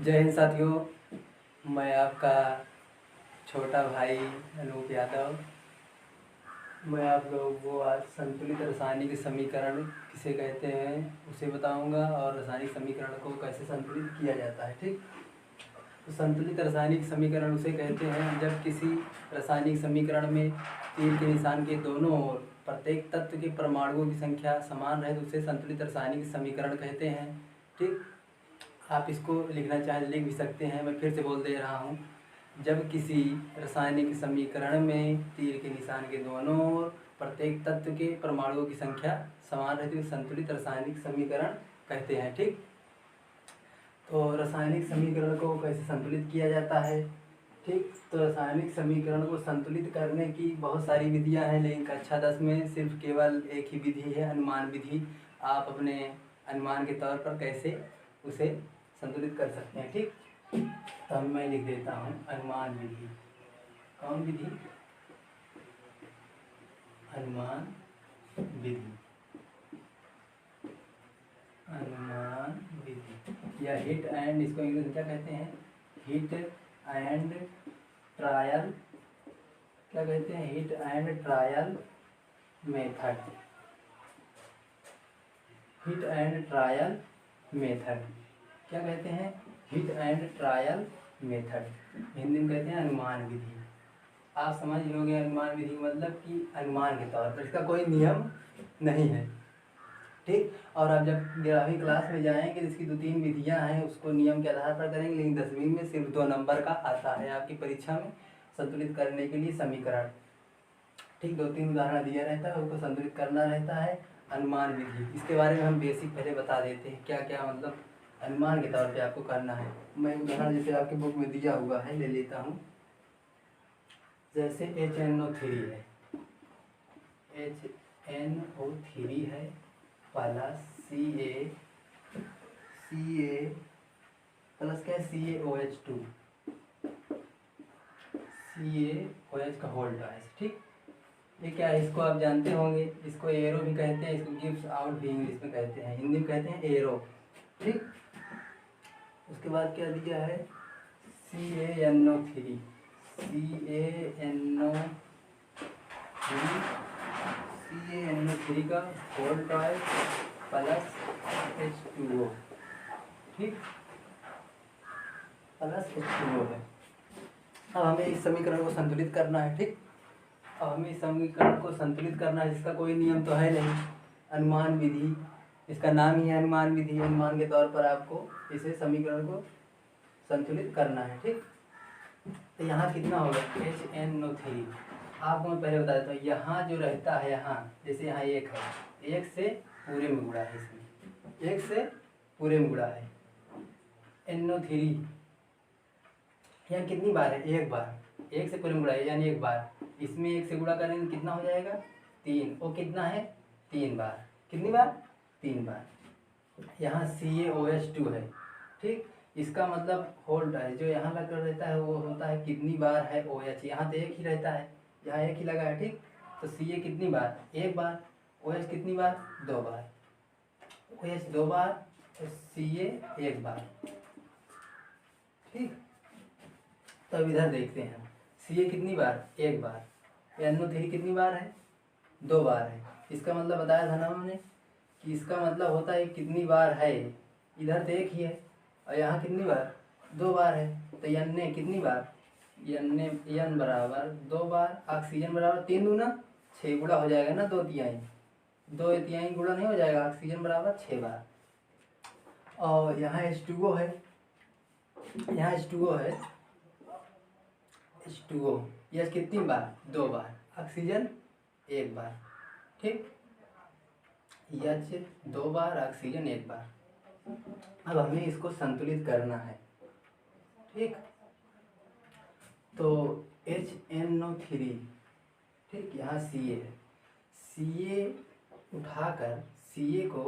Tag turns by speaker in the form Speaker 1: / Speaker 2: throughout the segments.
Speaker 1: जय हिंद साथियों, मैं आपका छोटा भाई अनूप यादव। मैं आप लोगों को आज संतुलित रासायनिक समीकरण किसे कहते हैं उसे बताऊंगा और रासायनिक समीकरण को कैसे संतुलित किया जाता है। ठीक, तो संतुलित रासायनिक समीकरण उसे कहते हैं जब किसी रासायनिक समीकरण में तीर के निशान के दोनों ओर प्रत्येक तत्व के परमाणुओं की संख्या समान रहे तो उसे संतुलित रासायनिक समीकरण कहते हैं। ठीक, आप इसको लिखना चाहें लिख भी सकते हैं। मैं फिर से बोल दे रहा हूँ, जब किसी रासायनिक समीकरण में तीर के निशान के दोनों ओर प्रत्येक तत्व के परमाणुओं की संख्या समान रहती है संतुलित रासायनिक समीकरण कहते हैं। ठीक, तो रासायनिक समीकरण को कैसे संतुलित किया जाता है। ठीक, तो रासायनिक समीकरण को संतुलित करने की बहुत सारी विधियां हैं, लेकिन कक्षा 10 में सिर्फ केवल एक ही विधि है, अनुमान विधि। आप अपने अनुमान के तौर पर कैसे उसे संतुलित कर सकते हैं। ठीक, तो अब मैं लिख देता हूँ अनुमान विधि। कौन विधि? अनुमान विधि। अनुमान विधि या हिट एंड, इसको इंग्लिश में क्या कहते हैं? Hit and trial. क्या कहते हैं? Hit and trial method. Hit and trial method क्या कहते हैं? Hit and trial method, Hindi में कहते हैं अनुमान विधि। आप समझ लोगे अनुमान विधि मतलब कि अनुमान के तौर पर, इसका कोई नियम नहीं है। ठीक, और आप जब 11वीं क्लास में जाएंगे तो इसकी 2-3 विधियां हैं, उसको नियम के आधार पर करेंगे, लेकिन 10वीं में सिर्फ 2 नंबर का आता है आपकी परीक्षा में संतुलित करने के लिए समीकरण। ठीक, 2-3 उदाहरण दिया रहता है, उसको संतुलित करना रहता है अनुमान विधि। इसके बारे में हम बेसिक पहले बता देते हैं क्या क्या मतलब अनुमान के तौर पे आपको करना है। मैं उदाहरण जैसे आपके बुक में दिया हुआ है ले लेता हूँ। जैसे HNO3 है, HNO3 है प्लस Ca प्लस क्या है? CaOH2, CaOH का होल्ड है। ठीक, ये क्या है? इसको आप जानते होंगे, इसको एरो भी कहते हैं, इसको गिव्स आउट भी इंग्लिश में कहते हैं, हिंदी में कहते हैं एरो। ठीक, उसके बाद क्या दिया है? CaNO3 CaNO3 का होल्ड है प्लस H2O। ठीक, प्लस H2O है। अब हमें इस समीकरण को संतुलित करना है। ठीक, अब हमें इस समीकरण को संतुलित करना है, जिसका कोई नियम तो है नहीं, अनुमान विधि, इसका नाम ही है अनुमान विधि। अनुमान के तौर पर आपको इसे समीकरण को संतुलित करना है। ठीक, तो यहाँ कितना होगा? HNO3 आपको मैं पहले बता देता हूँ, यहाँ जो रहता है, यहाँ जैसे यहाँ एक है, एक से पूरे में गुणा है, इसमें एक से पूरे में गुणा है। NO3 यहाँ कितनी बार है? एक बार, एक से पूरे में गुणा है यानी एक बार। इसमें एक से गुणा करेंगे कितना हो जाएगा? 3। वो कितना है? 3 बार। कितनी बार? 3 बार। यहाँ CaOH2 है। ठीक, इसका मतलब होल्ड है, जो यहाँ लगा रहता है वो होता है कितनी बार है OH, यहाँ तो एक ही रहता है, यहाँ एक ही लगा है। ठीक, तो Ca कितनी बार? एक बार। OH कितनी बार? 2 बार। OH 2 बार तो Ca 1 बार। ठीक, तो अब इधर देखते हैं, Ca कितनी बार? 1 बार। NO3 कितनी बार है? 2 बार है। इसका मतलब बताया था ना हमने कि इसका मतलब होता है कितनी बार है, इधर तो एक ही है और यहाँ कितनी बार? 2 बार है। तो N कितनी बार? N बराबर 2 बार, ऑक्सीजन बराबर 3 दूना 6 गुणा हो जाएगा ना, 2 तिहाई, 2 तिहाई गुणा नहीं हो जाएगा, ऑक्सीजन बराबर 6 बार। और यहाँ H2O है, यहाँ H2O है, H2O यह कितनी बार? 2 बार, ऑक्सीजन 1 बार। ठीक, H 2 बार, ऑक्सीजन 1 बार। अब हमें इसको संतुलित करना है। ठीक, तो HNO3, ठीक, यहाँ Ca है, Ca उठाकर, Ca को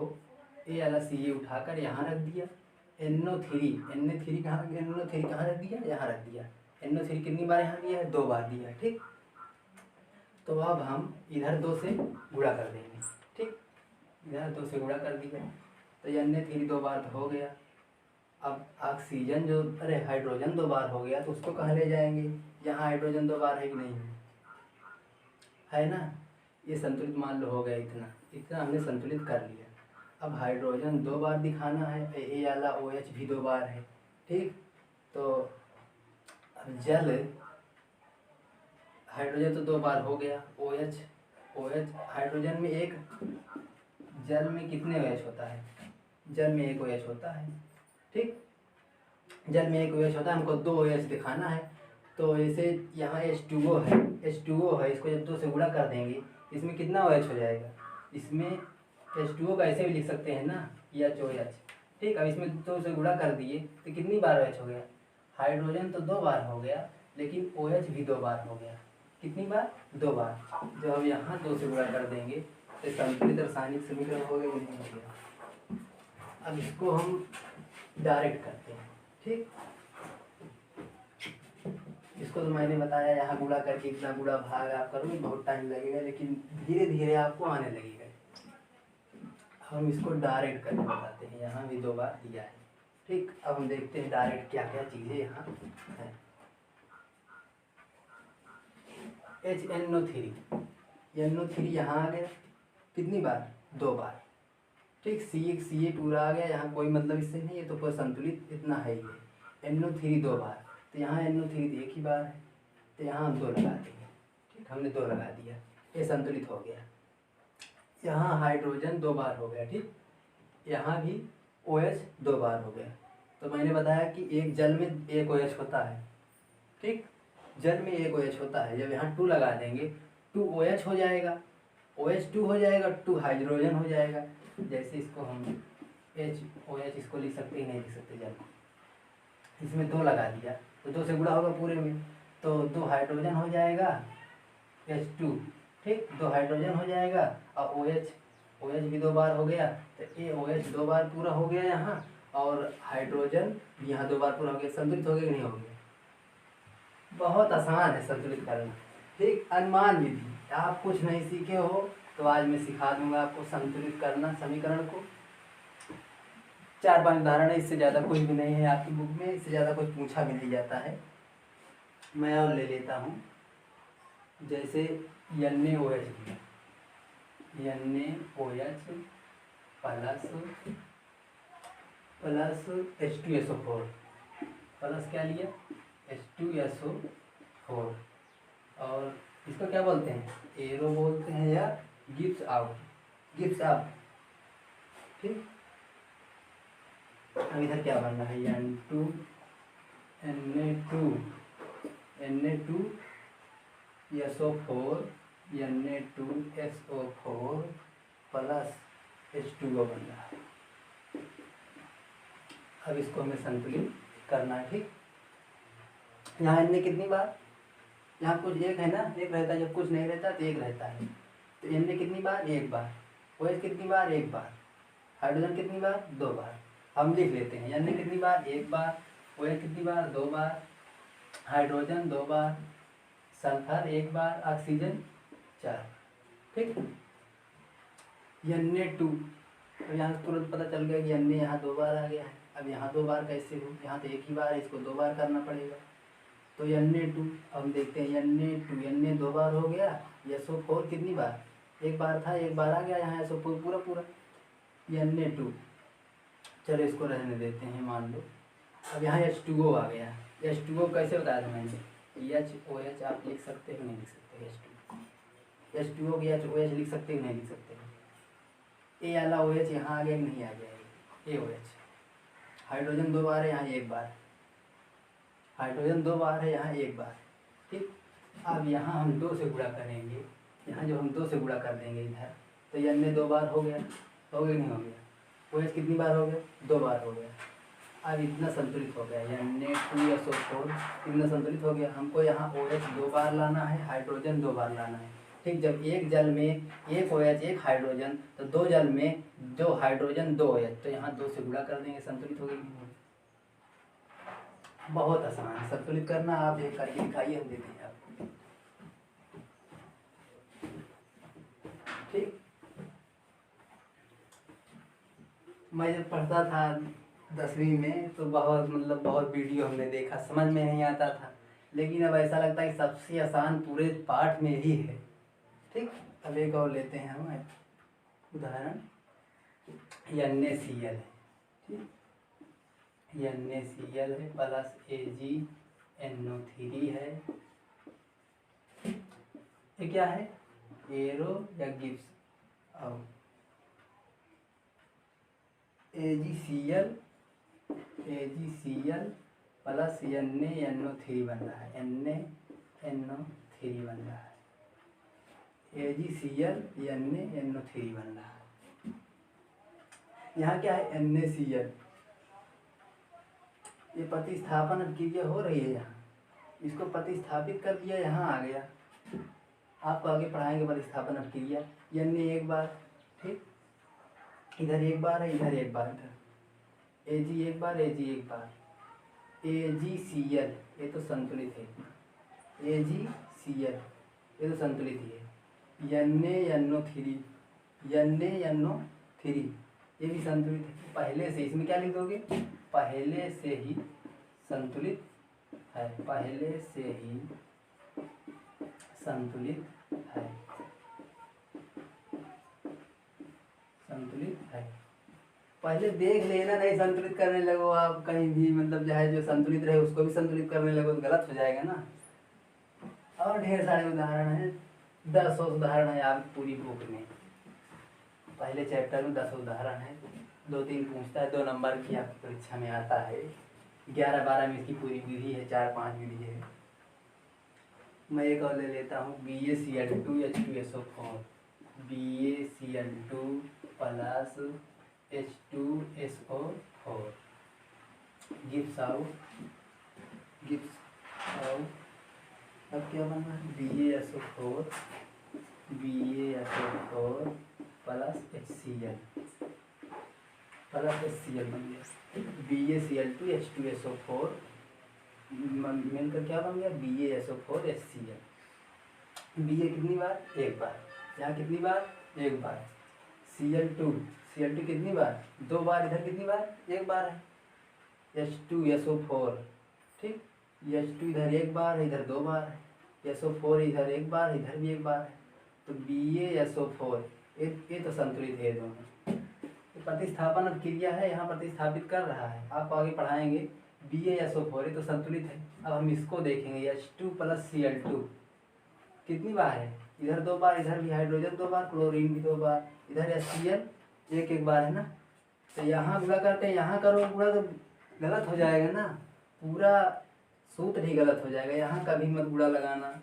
Speaker 1: ए वाला Ca उठाकर यहाँ रख दिया। NO3 कहाँ? NO3 कहाँ रख दिया? यहाँ रख दिया। NO3 कितनी बार यहाँ दिया है? 2 बार दिया है। ठीक, तो अब हम इधर 2 से गुणा कर देंगे। ठीक, इधर 2 से गुणा कर दिया तो NA3 2 बार तो हो गया। अब ऑक्सीजन जो, अरे हाइड्रोजन 2 बार हो गया तो उसको कहाँ ले जाएंगे? यहाँ हाइड्रोजन 2 बार है कि नहीं है ना? ये संतुलित मान लो हो गया, इतना इतना हमने संतुलित कर लिया। अब हाइड्रोजन 2 बार दिखाना है, ए वाला OH भी 2 बार है, ठीक। तो अब जल, हाइड्रोजन तो 2 बार हो गया, OH हाइड्रोजन में एक, जल में कितने OH होता है? जल में एक OH होता है, ठीक। जल में एक OH होता है, हमको 2 OH दिखाना है। तो जैसे यहाँ H2O है, इसको जब 2 से गुणा कर देंगे इसमें कितना OH हो जाएगा? इसमें H2O का ऐसे भी लिख सकते हैं ना, HOH, ठीक। अब इसमें 2 से गुणा कर दिए तो कितनी बार OH हो गया? हाइड्रोजन तो 2 बार हो गया, लेकिन OH भी 2 बार हो गया। कितनी बार? 2 बार। जब हम यहाँ 2 से गुणा कर देंगे तो संतुलित रासायनिक समीकरण हो गया कि नहीं हो गया? अब इसको हम डायरेक्ट करते हैं, ठीक। इसको तो मैंने बताया, यहाँ गुणा करके इतना गुणा भाग आप करोगे बहुत टाइम लगेगा, लेकिन धीरे धीरे आपको आने लगेगा। हम इसको डायरेक्ट करके बताते हैं, यहाँ भी 2 बार दिया है, ठीक। अब हम देखते हैं डायरेक्ट क्या क्या चीज़ें यहाँ है। NO3 यहाँ आ गया, कितनी बार? 2 बार, ठीक। CA पूरा आ गया, यहाँ कोई मतलब इससे नहीं है, तो पूरा संतुलित इतना है ये। NO3 2 बार, तो यहाँ NO3 एक ही बार है, तो यहाँ हम 2 लगा देंगे, ठीक। हमने 2 लगा दिया, ये संतुलित हो गया। यहाँ हाइड्रोजन 2 बार हो गया, ठीक। यहाँ भी OH 2 बार हो गया। तो मैंने बताया कि एक जल में एक OH होता है, ठीक। जल में एक OH होता है, जब यहाँ 2 लगा देंगे 2 OH हो जाएगा, OH 2 हो जाएगा, 2 हाइड्रोजन हो जाएगा। जैसे इसको हम HOH इसको लिख सकते ही नहीं लिख सकते जल, इसमें 2 लगा दिया तो 2 से गुणा होगा पूरे में, तो 2 हाइड्रोजन हो जाएगा, H2, ठीक। 2 हाइड्रोजन हो जाएगा और OH भी 2 बार हो गया, तो OH 2 बार पूरा हो गया यहाँ, और हाइड्रोजन भी यहाँ 2 बार पूरा हो गया। संतुलित हो गया कि नहीं हो गया? बहुत आसान है संतुलित करना, ठीक। अनुमान विधि, आप कुछ नहीं सीखे हो तो आज मैं सिखा दूंगा आपको संतुलित करना समीकरण को। 4-5 उदाहरण है, इससे ज़्यादा कुछ भी नहीं है आपकी बुक में, इससे ज़्यादा कुछ पूछा भी नहीं जाता है। मैं और ले लेता हूँ, जैसे NaOH प्लस H2SO4 प्लस क्या लिया? H2SO4, और इसको क्या बोलते हैं? एरो बोलते हैं या गिब्स अप, ठीक। अब इधर क्या बन रहा है? Na2SO4 प्लस H2O बन रहा है। अब इसको हमें संतुलित करना है, ठीक। यहाँ Na कितनी बार? यहाँ कुछ एक है ना, एक रहता है, जब कुछ नहीं रहता तो एक रहता है, तो Na कितनी बार? 1 बार। OH कितनी बार? 1 बार। हाइड्रोजन कितनी बार? 2 बार। हम लिख लेते हैं, Na कितनी बार? 1 बार। OH कितनी बार? 2 बार। हाइड्रोजन 2 बार, सल्फर 1 बार, ऑक्सीजन 4, ठीक। Na2, तो यहाँ तुरंत पता चल गया कि Na यहाँ 2 बार आ गया है। अब यहाँ 2 बार कैसे हो? यहाँ तो 1 ही बार है, इसको 2 बार करना पड़ेगा। तो Na2, हम देखते हैं Na 2 बार हो गया। SO4 कितनी बार? 1 बार था, 1 बार आ गया यहाँ SO4 पूरा। Na2, चलो इसको रहने देते हैं, मान लो। अब यहाँ H2O आ गया। H2O कैसे बताया था मैंने? HOH आप लिख सकते हो नहीं लिख सकते? H2O की HOH लिख सकते हो नहीं लिख सकते? ए वाला OH यहाँ आ गया कि नहीं आ जाएगा? AOH। हाइड्रोजन 2 बार है, यहाँ 1 बार। हाइड्रोजन 2 बार है, यहाँ 1 बार, ठीक। अब यहाँ हम 2 से गुणा करेंगे, यहाँ जो हम 2 से गुणा कर देंगे इधर, तो Na 2 बार हो गया, नहीं हो गया? OH कितनी बार हो गया? 2 बार हो गया। अब इतना संतुलित हो गया, Na2SO4 इतना संतुलित हो गया। हमको यहाँ OH 2 बार लाना है, हाइड्रोजन 2 बार लाना है, ठीक। जब एक जल में एक OH 1 हाइड्रोजन, तो 2 जल में 2 हाइड्रोजन 2 OH, तो यहाँ 2 से गुणा कर देंगे, संतुलित हो गई। बहुत आसान है संतुलित करना, आप एक करके दिखाइए, हम देते हैं आपको, ठीक। मैं जब पढ़ता था 10वीं में तो बहुत मतलब बहुत वीडियो हमने देखा, समझ में नहीं आता था, लेकिन अब ऐसा लगता है कि सबसे आसान पूरे पाठ में ही है। ठीक, अब एक और लेते हैं हम उदाहरण, NaCl है। ठीक, NaCl है प्लस AgNO3 है। ये क्या है, एरो या गिब्स, और AgCl प्लस NaNO3 बन रहा है, NaNO3 बन रहा है, AgCl NaNO3 बन रहा है। यहाँ क्या है, NaCl, ये प्रतिस्थापन क्रिया हो रही है यहाँ, इसको प्रतिस्थापित कर दिया, यहाँ आ गया। आपको आगे पढ़ाएंगे प्रतिस्थापन क्रिया। Na एक बार, ठीक, इधर एक बार है, इधर एक बार, इधर Ag एक बार, Ag एक बार, AgCl ये तो संतुलित है, AgCl ये तो संतुलित ही है। NaNO3 ये भी संतुलित है। पहले से इसमें क्या लिख दोगे, पहले से ही संतुलित है, पहले से ही संतुलित है, संतुलित है। पहले देख लेना, नहीं संतुलित करने लगो आप कहीं भी, मतलब जो है जो संतुलित रहे उसको भी संतुलित करने लगो तो गलत हो जाएगा ना। और ढेर सारे उदाहरण हैं, 10 उदाहरण है आप पूरी बुक में, पहले चैप्टर में 10 उदाहरण है, 2-3 पूछता है, 2 नंबर की आपकी परीक्षा में आता है। 11-12 में इसकी पूरी विधि है, 4-5 विधि है। मैं एक और ले लेता हूँ, BaCl2H2SO4, BaCl2 plus H2SO4, Gibbs out, अब क्या बन रहा है, BaSO4 प्लस HCl बन गया, BaCl2H2SO4 मिलकर क्या बन गया, BaSO4HCl। Ba कितनी बार, एक बार, यहाँ कितनी बार, एक बार, Cl2 कितनी बार, 2 बार, इधर कितनी बार, एक बार है, H2SO4, ठीक, H2 इधर एक बार है, इधर 2 बार है, SO4 इधर एक बार है, इधर भी एक बार है, तो BaSO4 ये तो संतुलित है दोनों। प्रतिस्थापन अब क्रिया है, यहाँ प्रतिस्थापित कर रहा है, आप आगे पढ़ाएंगे। BaSO4 ये तो संतुलित है। अब हम इसको देखेंगे, H2 प्लस Cl2 कितनी बार है, इधर 2 बार, इधर भी हाइड्रोजन 2 बार, क्लोरीन भी 2 बार, इधर HCl एक बार है ना। तो यहाँ गुणा करते हैं, यहाँ करो गुणा तो गलत हो जाएगा ना, पूरा सूत्र ही गलत हो जाएगा। यहाँ कभी मत गुणा लगाना,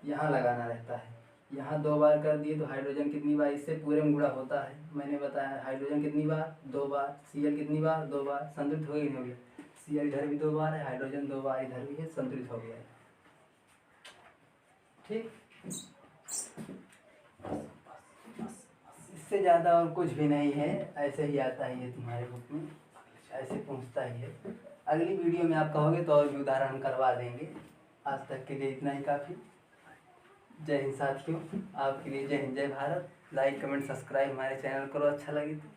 Speaker 1: यहाँ लगाना रहता है। यहाँ 2 बार कर दिए तो हाइड्रोजन कितनी बार, इससे पूरे में गुणा होता है, मैंने बताया। हाइड्रोजन कितनी बार, 2 बार, Cl कितनी बार, 2 बार, संतुलित हो गई, नहीं हो गया। Cl इधर भी 2 बार है, हाइड्रोजन 2 बार इधर भी है, संतुलित हो गया है। ठीक, इससे ज़्यादा और कुछ भी नहीं है, ऐसे ही आता है ये तुम्हारे बुक में, ऐसे पूछता ही है। अगली वीडियो में आप कहोगे तो और भी उदाहरण हम करवा देंगे। आज तक के लिए इतना ही काफ़ी। जय हिंद साथियों, आपके लिए जय हिंद, जय भारत। लाइक कमेंट सब्सक्राइब हमारे चैनल करो, अच्छा लगे तो।